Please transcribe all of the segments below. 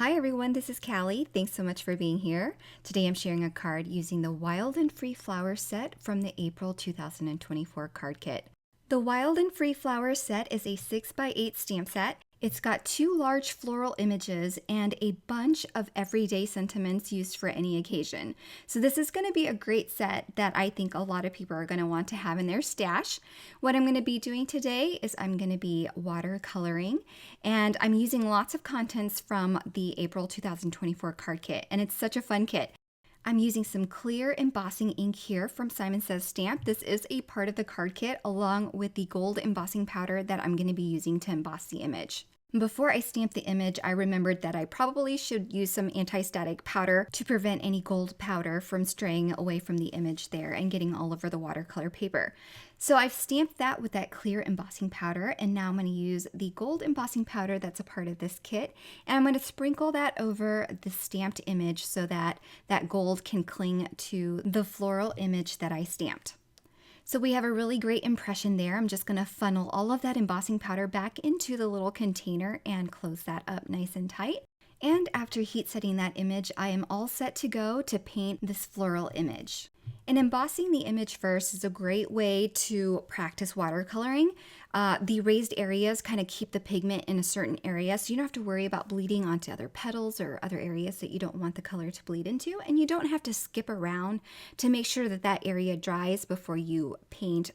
Hi everyone, this is Caly. Thanks so much for being here. Today I'm sharing a card using the Wild and Free Flower set from the April 2024 card kit. The Wild and Free Flower set is a 6x8 stamp set. It's got 2 large floral images and a bunch of everyday sentiments used for any occasion. So this is going to be a great set that I think a lot of people are going to want to have in their stash. What I'm going to be doing today is I'm going to be watercoloring, and I'm using lots of contents from the April 2024 card kit, and it's such a fun kit. I'm using some clear embossing ink here from Simon Says Stamp. This is a part of the card kit along with the gold embossing powder that I'm going to be using to emboss the image. Before I stamped the image, I remembered that I probably should use some anti-static powder to prevent any gold powder from straying away from the image there and getting all over the watercolor paper. So I've stamped that with that clear embossing powder, and now I'm going to use the gold embossing powder that's a part of this kit, and I'm going to sprinkle that over the stamped image so that that gold can cling to the floral image that I stamped. So we have a really great impression there. I'm just going to funnel all of that embossing powder back into the little container and close that up nice and tight. And after heat setting that image, I am all set to go to paint this floral image. And embossing the image first is a great way to practice watercoloring. The raised areas kind of keep the pigment in a certain area, so you don't have to worry about bleeding onto other petals or other areas that you don't want the color to bleed into, and you don't have to skip around to make sure that that area dries before you paint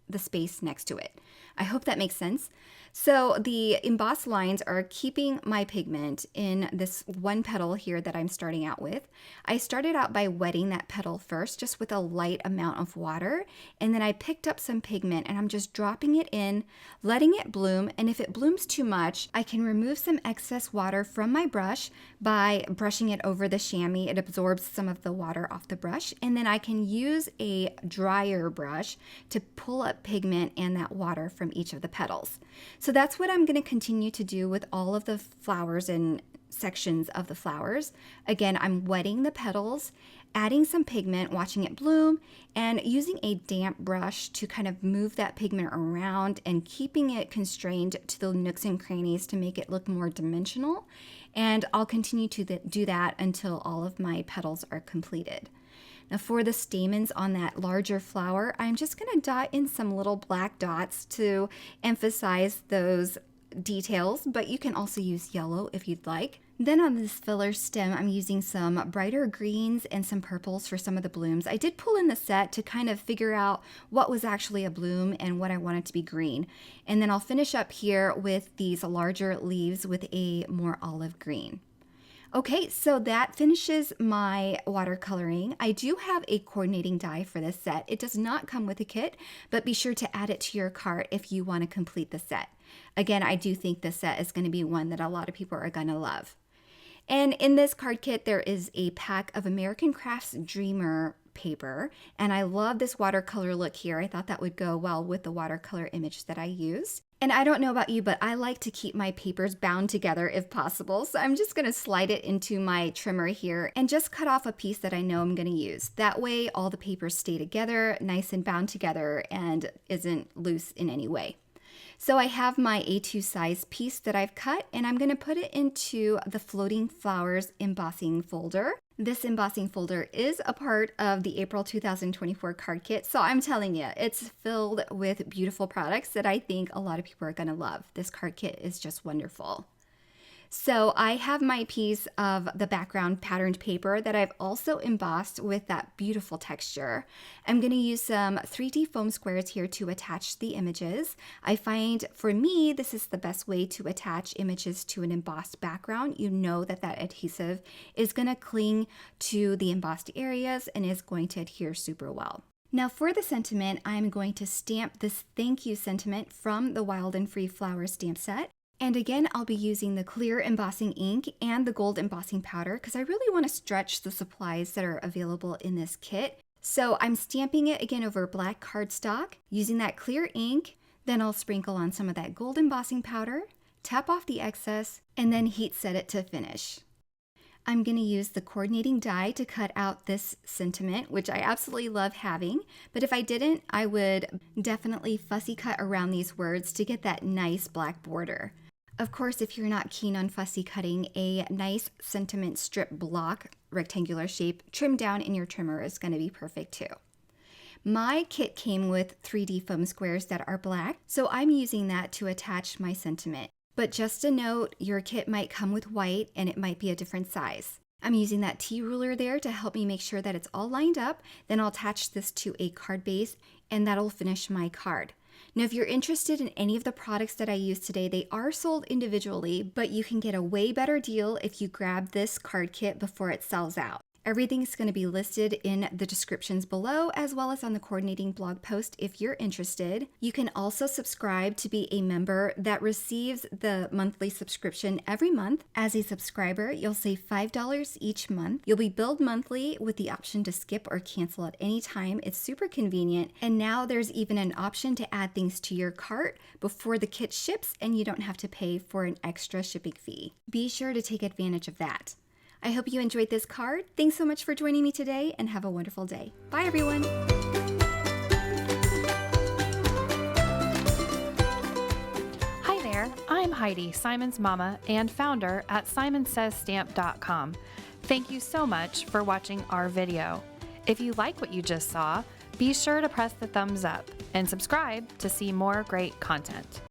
the space next to it. I hope that makes sense. So the embossed lines are keeping my pigment in this one petal here that I'm starting out with. I started out by wetting that petal first, just with a light amount of water, and then I picked up some pigment and I'm just dropping it in, letting it bloom, and if it blooms too much, I can remove some excess water from my brush by brushing it over the chamois. It absorbs some of the water off the brush, and then I can use a drier brush to pull up pigment and that water from each of the petals. So that's what I'm going to continue to do with all of the flowers and sections of the flowers. Again, I'm wetting the petals, adding some pigment, watching it bloom, and using a damp brush to kind of move that pigment around and keeping it constrained to the nooks and crannies to make it look more dimensional. And I'll continue to do that until all of my petals are completed. Now for the stamens on that larger flower, I'm just going to dot in some little black dots to emphasize those details, but you can also use yellow if you'd like. Then on this filler stem, I'm using some brighter greens and some purples for some of the blooms. I did pull in the set to kind of figure out what was actually a bloom and what I wanted to be green. And then I'll finish up here with these larger leaves with a more olive green. Okay, so that finishes my watercoloring. I do have a coordinating die for this set. It does not come with a kit, but be sure to add it to your cart if you want to complete the set. Again, I do think this set is going to be one that a lot of people are going to love. And in this card kit, there is a pack of American Crafts Dreamer paper, and I love this watercolor look here. I thought that would go well with the watercolor image that I used. And I don't know about you, but I like to keep my papers bound together if possible. So I'm just going to slide it into my trimmer here and just cut off a piece that I know I'm going to use. That way all the papers stay together, nice and bound together, and isn't loose in any way. So I have my A2 size piece that I've cut, and I'm going to put it into the Floating Flowers embossing folder. This embossing folder is a part of the April 2024 card kit, so I'm telling you, it's filled with beautiful products that I think a lot of people are going to love. This card kit is just wonderful. So I have my piece of the background patterned paper that I've also embossed with that beautiful texture. I'm going to use some 3D foam squares here to attach the images. I find for me, this is the best way to attach images to an embossed background. You know that that adhesive is going to cling to the embossed areas and is going to adhere super well. Now for the sentiment, I'm going to stamp this thank you sentiment from the Wild and Free Flower stamp set. And again, I'll be using the clear embossing ink and the gold embossing powder because I really want to stretch the supplies that are available in this kit. So I'm stamping it again over black cardstock using that clear ink. Then I'll sprinkle on some of that gold embossing powder, tap off the excess, and then heat set it to finish. I'm going to use the coordinating die to cut out this sentiment, which I absolutely love having, but if I didn't, I would definitely fussy cut around these words to get that nice black border. Of course, if you're not keen on fussy cutting, a nice sentiment strip block, rectangular shape, trimmed down in your trimmer is going to be perfect too. My kit came with 3D foam squares that are black, so I'm using that to attach my sentiment. But just a note, your kit might come with white and it might be a different size. I'm using that T-ruler there to help me make sure that it's all lined up. Then I'll attach this to a card base and that'll finish my card. Now, if you're interested in any of the products that I use today, they are sold individually, but you can get a way better deal if you grab this card kit before it sells out. Everything's going to be listed in the descriptions below, as well as on the coordinating blog post if you're interested. You can also subscribe to be a member that receives the monthly subscription every month. As a subscriber, you'll save $5 each month. You'll be billed monthly with the option to skip or cancel at any time. It's super convenient. And now there's even an option to add things to your cart before the kit ships, and you don't have to pay for an extra shipping fee. Be sure to take advantage of that. I hope you enjoyed this card. Thanks so much for joining me today and have a wonderful day. Bye everyone. Hi there, I'm Heidi, Simon's mama and founder at simonsaysstamp.com. Thank you so much for watching our video. If you like what you just saw, be sure to press the thumbs up and subscribe to see more great content.